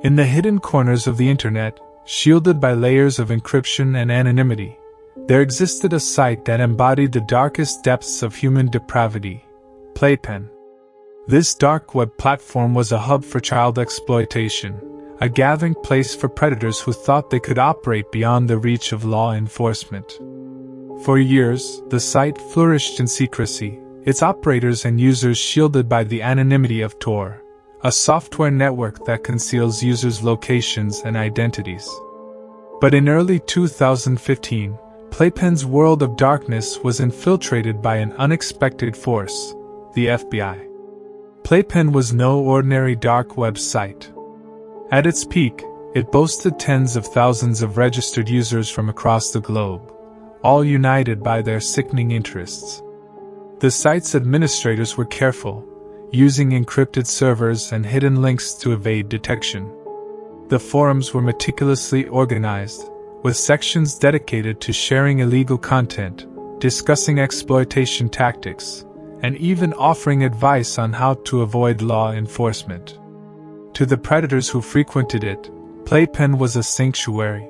In the hidden corners of the internet, shielded by layers of encryption and anonymity, there existed a site that embodied the darkest depths of human depravity, Playpen. This dark web platform was a hub for child exploitation, a gathering place for predators who thought they could operate beyond the reach of law enforcement. For years, the site flourished in secrecy, its operators and users shielded by the anonymity of Tor, a software network that conceals users' locations and identities. But in early 2015, Playpen's world of darkness was infiltrated by an unexpected force, the FBI. Playpen was no ordinary dark web site. At its peak, it boasted tens of thousands of registered users from across the globe, all united by their sickening interests. The site's administrators were careful, using encrypted servers and hidden links to evade detection. The forums were meticulously organized, with sections dedicated to sharing illegal content, discussing exploitation tactics, and even offering advice on how to avoid law enforcement. To the predators who frequented it, Playpen was a sanctuary.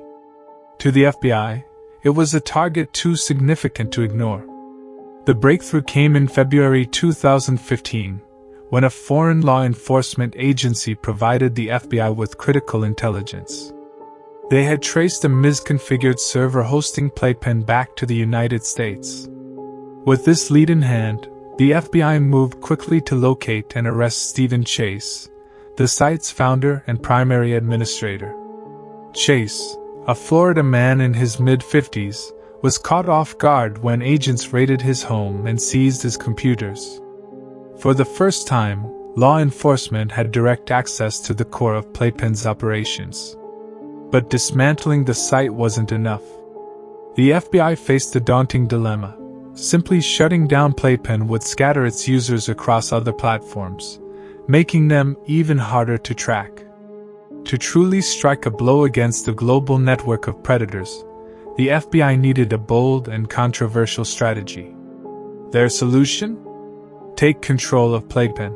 To the FBI, it was a target too significant to ignore. The breakthrough came in February 2015, when a foreign law enforcement agency provided the FBI with critical intelligence. They had traced a misconfigured server hosting Playpen back to the United States. With this lead in hand, the FBI moved quickly to locate and arrest Stephen Chase, the site's founder and primary administrator. Chase, a Florida man in his mid-50s, was caught off guard when agents raided his home and seized his computers. For the first time, law enforcement had direct access to the core of Playpen's operations. But dismantling the site wasn't enough. The FBI faced a daunting dilemma. Simply shutting down Playpen would scatter its users across other platforms, making them even harder to track. To truly strike a blow against the global network of predators, the FBI needed a bold and controversial strategy. Their solution? Take control of Playpen.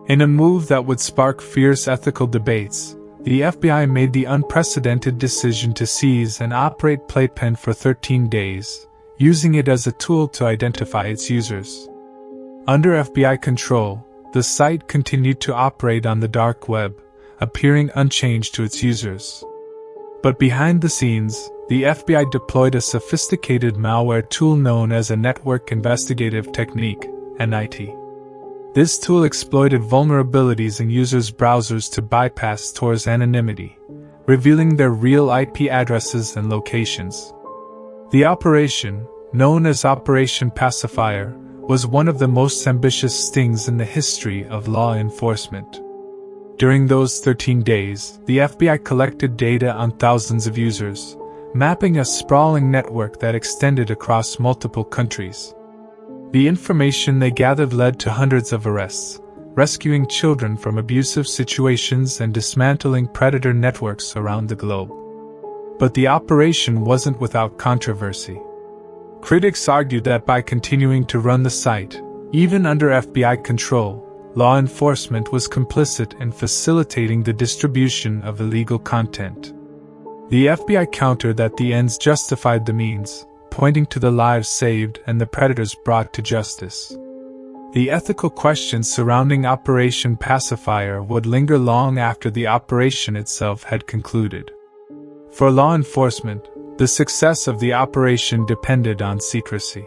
In a move that would spark fierce ethical debates, the FBI made the unprecedented decision to seize and operate Playpen for 13 days, using it as a tool to identify its users. Under FBI control, the site continued to operate on the dark web, appearing unchanged to its users. But behind the scenes, the FBI deployed a sophisticated malware tool known as a Network Investigative Technique, NIT. This tool exploited vulnerabilities in users' browsers to bypass Tor's anonymity, revealing their real IP addresses and locations. The operation, known as Operation Pacifier, was one of the most ambitious stings in the history of law enforcement. During those 13 days, the FBI collected data on thousands of users, mapping a sprawling network that extended across multiple countries. The information they gathered led to hundreds of arrests, rescuing children from abusive situations and dismantling predator networks around the globe. But the operation wasn't without controversy. Critics argued that by continuing to run the site, even under FBI control, law enforcement was complicit in facilitating the distribution of illegal content. The FBI countered that the ends justified the means, pointing to the lives saved and the predators brought to justice. The ethical questions surrounding Operation Pacifier would linger long after the operation itself had concluded. For law enforcement, the success of the operation depended on secrecy.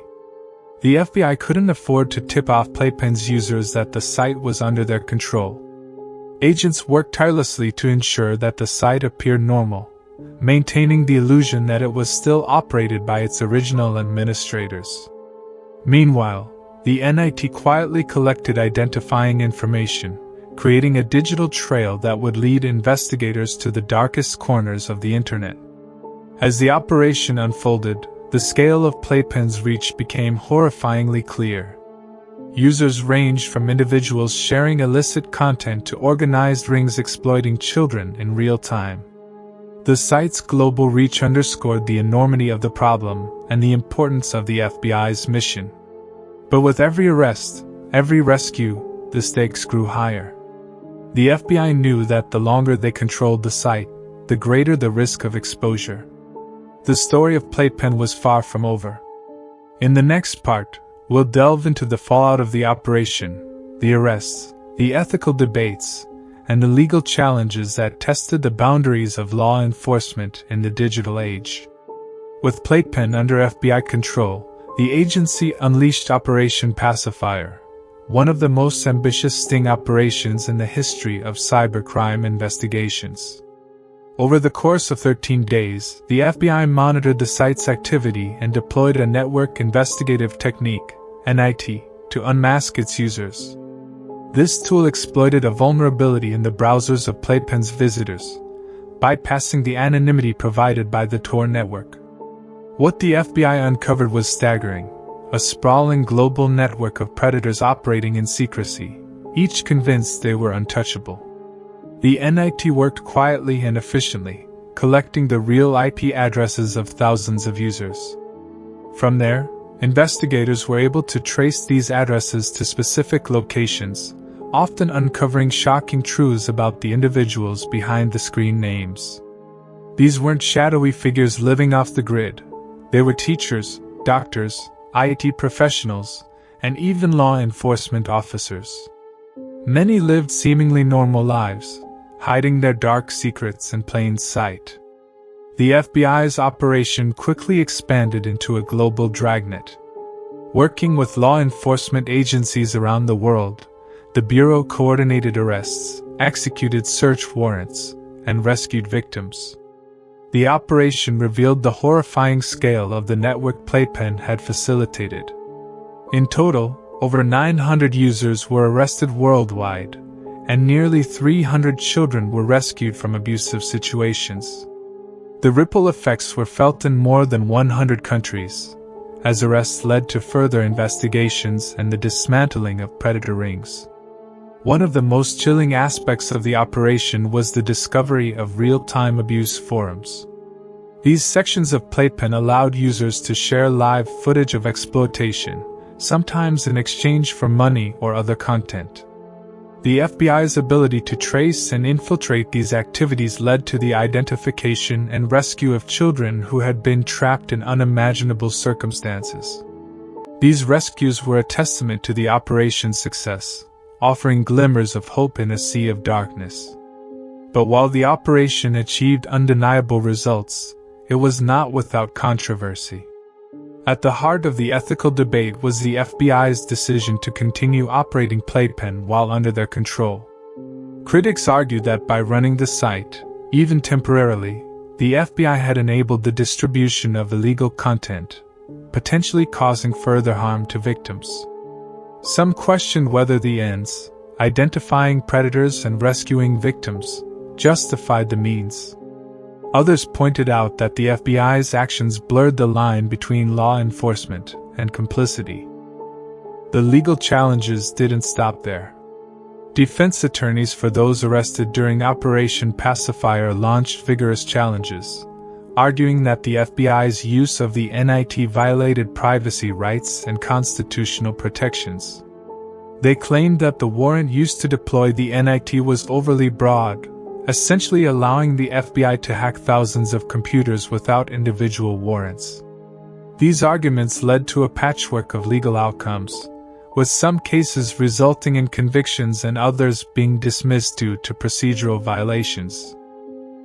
The FBI couldn't afford to tip off Playpen's users that the site was under their control. Agents worked tirelessly to ensure that the site appeared normal, maintaining the illusion that it was still operated by its original administrators. Meanwhile, the NIT quietly collected identifying information, creating a digital trail that would lead investigators to the darkest corners of the internet. As the operation unfolded, the scale of Playpen's reach became horrifyingly clear. Users ranged from individuals sharing illicit content to organized rings exploiting children in real time. The site's global reach underscored the enormity of the problem and the importance of the FBI's mission. But with every arrest, every rescue, the stakes grew higher. The FBI knew that the longer they controlled the site, the greater the risk of exposure. The story of Playpen was far from over. In the next part, we'll delve into the fallout of the operation, the arrests, the ethical debates, and the legal challenges that tested the boundaries of law enforcement in the digital age. With Playpen under FBI control, the agency unleashed Operation Pacifier, one of the most ambitious sting operations in the history of cybercrime investigations. Over the course of 13 days, the FBI monitored the site's activity and deployed a network investigative technique, NIT, to unmask its users. This tool exploited a vulnerability in the browsers of Playpen's visitors, bypassing the anonymity provided by the Tor network. What the FBI uncovered was staggering: a sprawling global network of predators operating in secrecy, each convinced they were untouchable. The NIT worked quietly and efficiently, collecting the real IP addresses of thousands of users. From there, investigators were able to trace these addresses to specific locations, often uncovering shocking truths about the individuals behind the screen names. These weren't shadowy figures living off the grid. They were teachers, doctors, IT professionals, and even law enforcement officers. Many lived seemingly normal lives, hiding their dark secrets in plain sight. The FBI's operation quickly expanded into a global dragnet. Working with law enforcement agencies around the world, the Bureau coordinated arrests, executed search warrants, and rescued victims. The operation revealed the horrifying scale of the network Playpen had facilitated. In total, over 900 users were arrested worldwide, and nearly 300 children were rescued from abusive situations. The ripple effects were felt in more than 100 countries, as arrests led to further investigations and the dismantling of predator rings. One of the most chilling aspects of the operation was the discovery of real-time abuse forums. These sections of Playpen allowed users to share live footage of exploitation, sometimes in exchange for money or other content. The FBI's ability to trace and infiltrate these activities led to the identification and rescue of children who had been trapped in unimaginable circumstances. These rescues were a testament to the operation's success, offering glimmers of hope in a sea of darkness. But while the operation achieved undeniable results, it was not without controversy. At the heart of the ethical debate was the FBI's decision to continue operating Playpen while under their control. Critics argued that by running the site, even temporarily, the FBI had enabled the distribution of illegal content, potentially causing further harm to victims. Some questioned whether the ends, identifying predators and rescuing victims, justified the means. Others pointed out that the FBI's actions blurred the line between law enforcement and complicity. The legal challenges didn't stop there. Defense attorneys for those arrested during Operation Pacifier launched vigorous challenges, arguing that the FBI's use of the NIT violated privacy rights and constitutional protections. They claimed that the warrant used to deploy the NIT was overly broad, essentially allowing the FBI to hack thousands of computers without individual warrants. These arguments led to a patchwork of legal outcomes, with some cases resulting in convictions and others being dismissed due to procedural violations.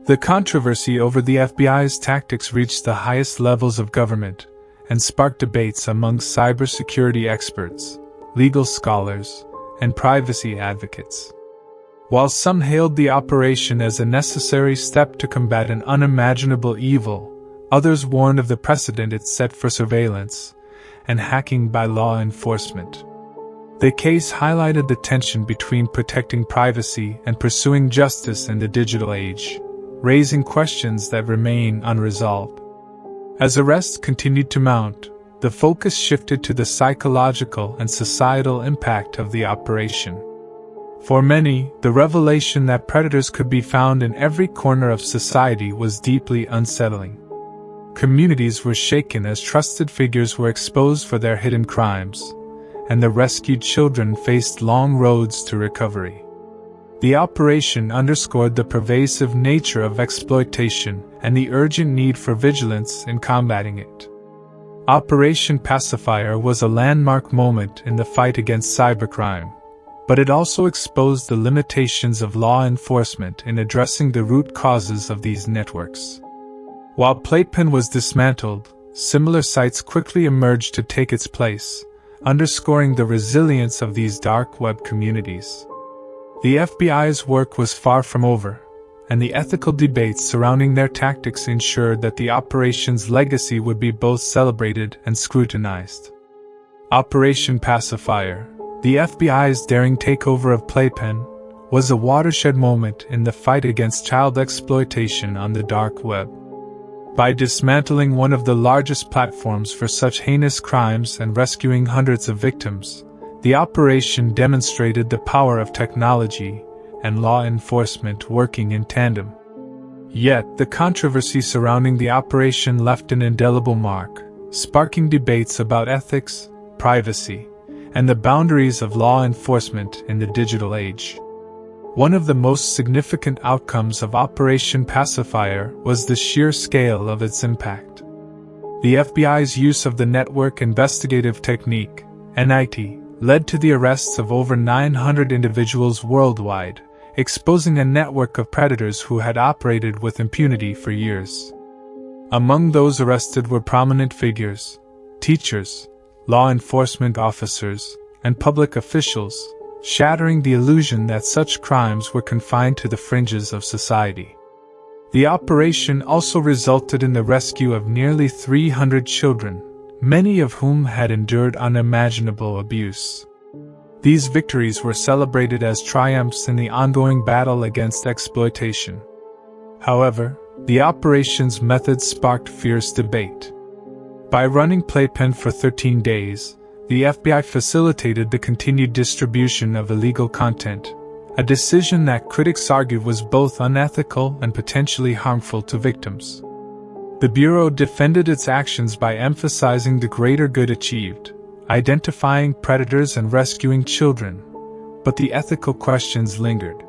The controversy over the FBI's tactics reached the highest levels of government and sparked debates among cybersecurity experts, legal scholars, and privacy advocates. While some hailed the operation as a necessary step to combat an unimaginable evil, others warned of the precedent it set for surveillance and hacking by law enforcement. The case highlighted the tension between protecting privacy and pursuing justice in the digital age, raising questions that remain unresolved. As arrests continued to mount, the focus shifted to the psychological and societal impact of the operation. For many, the revelation that predators could be found in every corner of society was deeply unsettling. Communities were shaken as trusted figures were exposed for their hidden crimes, and the rescued children faced long roads to recovery. The operation underscored the pervasive nature of exploitation and the urgent need for vigilance in combating it. Operation Pacifier was a landmark moment in the fight against cybercrime, but it also exposed the limitations of law enforcement in addressing the root causes of these networks. While Playpen was dismantled, similar sites quickly emerged to take its place, underscoring the resilience of these dark web communities. The FBI's work was far from over, and the ethical debates surrounding their tactics ensured that the operation's legacy would be both celebrated and scrutinized. Operation Pacifier, the FBI's daring takeover of Playpen, was a watershed moment in the fight against child exploitation on the dark web. By dismantling one of the largest platforms for such heinous crimes and rescuing hundreds of victims, the operation demonstrated the power of technology and law enforcement working in tandem. Yet, the controversy surrounding the operation left an indelible mark, sparking debates about ethics, privacy, and the boundaries of law enforcement in the digital age. One of the most significant outcomes of Operation Pacifier was the sheer scale of its impact. The FBI's use of the Network Investigative Technique, NIT, led to the arrests of over 900 individuals worldwide, exposing a network of predators who had operated with impunity for years. Among those arrested were prominent figures, teachers, law enforcement officers, and public officials, shattering the illusion that such crimes were confined to the fringes of society. The operation also resulted in the rescue of nearly 300 children, many of whom had endured unimaginable abuse. These victories were celebrated as triumphs in the ongoing battle against exploitation. However, the operation's methods sparked fierce debate. By running Playpen for 13 days, the FBI facilitated the continued distribution of illegal content, a decision that critics argued was both unethical and potentially harmful to victims. The Bureau defended its actions by emphasizing the greater good achieved, identifying predators and rescuing children, but the ethical questions lingered.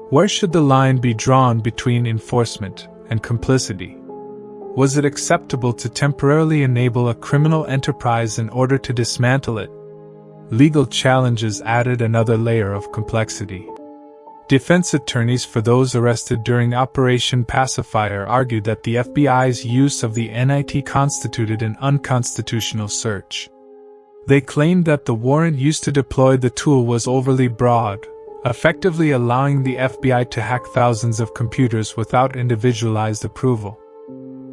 Where should the line be drawn between enforcement and complicity? Was it acceptable to temporarily enable a criminal enterprise in order to dismantle it? Legal challenges added another layer of complexity. Defense attorneys for those arrested during Operation Pacifier argued that the FBI's use of the NIT constituted an unconstitutional search. They claimed that the warrant used to deploy the tool was overly broad, effectively allowing the FBI to hack thousands of computers without individualized approval.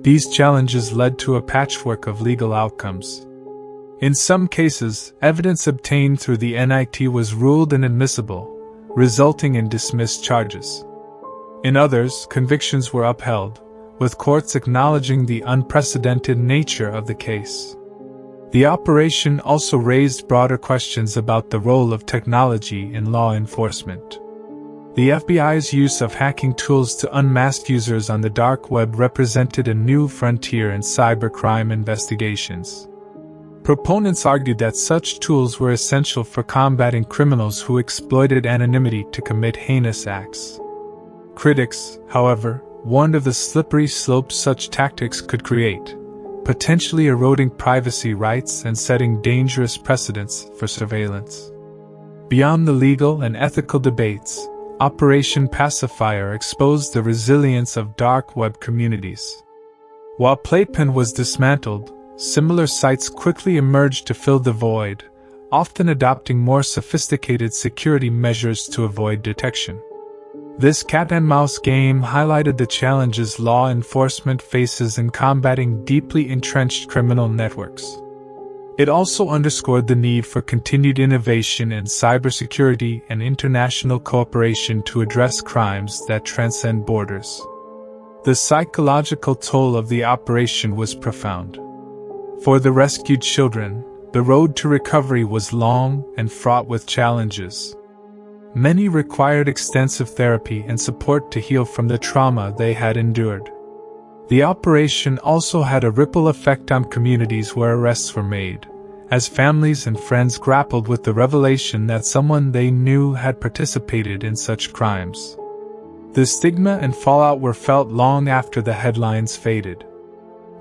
These challenges led to a patchwork of legal outcomes. In some cases, evidence obtained through the NIT was ruled inadmissible, resulting in dismissed charges. In others, convictions were upheld, with courts acknowledging the unprecedented nature of the case. The operation also raised broader questions about the role of technology in law enforcement. The FBI's use of hacking tools to unmask users on the dark web represented a new frontier in cybercrime investigations. Proponents argued that such tools were essential for combating criminals who exploited anonymity to commit heinous acts. Critics, however, warned of the slippery slope such tactics could create, potentially eroding privacy rights and setting dangerous precedents for surveillance. Beyond the legal and ethical debates, Operation Pacifier exposed the resilience of dark web communities. While Playpen was dismantled, similar sites quickly emerged to fill the void, often adopting more sophisticated security measures to avoid detection. This cat-and-mouse game highlighted the challenges law enforcement faces in combating deeply entrenched criminal networks. It also underscored the need for continued innovation in cybersecurity and international cooperation to address crimes that transcend borders. The psychological toll of the operation was profound. For the rescued children, the road to recovery was long and fraught with challenges. Many required extensive therapy and support to heal from the trauma they had endured. The operation also had a ripple effect on communities where arrests were made, as families and friends grappled with the revelation that someone they knew had participated in such crimes. The stigma and fallout were felt long after the headlines faded.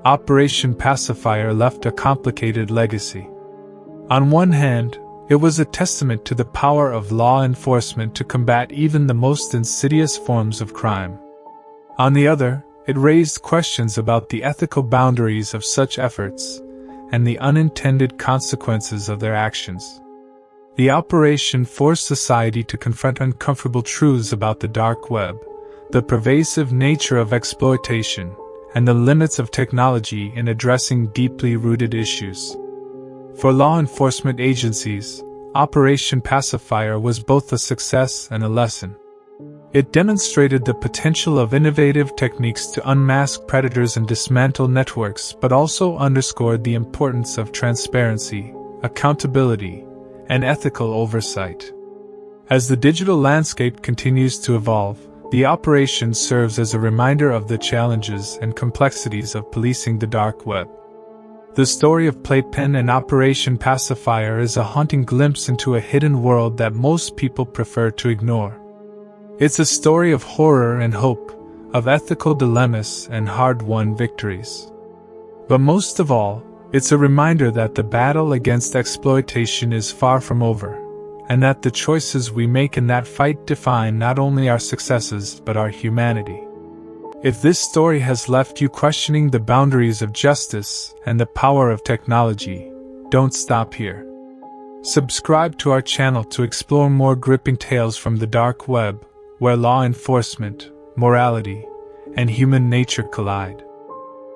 Operation Pacifier left a complicated legacy. On one hand, it was a testament to the power of law enforcement to combat even the most insidious forms of crime. On the other, it raised questions about the ethical boundaries of such efforts and the unintended consequences of their actions. The operation forced society to confront uncomfortable truths about the dark web, the pervasive nature of exploitation, and the limits of technology in addressing deeply rooted issues. For law enforcement agencies, Operation Pacifier was both a success and a lesson. It demonstrated the potential of innovative techniques to unmask predators and dismantle networks, but also underscored the importance of transparency, accountability, and ethical oversight. As the digital landscape continues to evolve, the operation serves as a reminder of the challenges and complexities of policing the dark web. The story of Playpen and Operation Pacifier is a haunting glimpse into a hidden world that most people prefer to ignore. It's a story of horror and hope, of ethical dilemmas and hard-won victories. But most of all, it's a reminder that the battle against exploitation is far from over, and that the choices we make in that fight define not only our successes but our humanity. If this story has left you questioning the boundaries of justice and the power of technology, don't stop here. Subscribe to our channel to explore more gripping tales from the dark web, where law enforcement, morality, and human nature collide.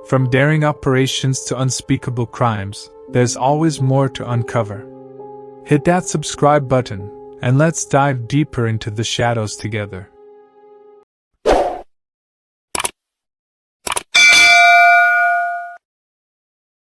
From daring operations to unspeakable crimes, there's always more to uncover. Hit that subscribe button, and let's dive deeper into the shadows together.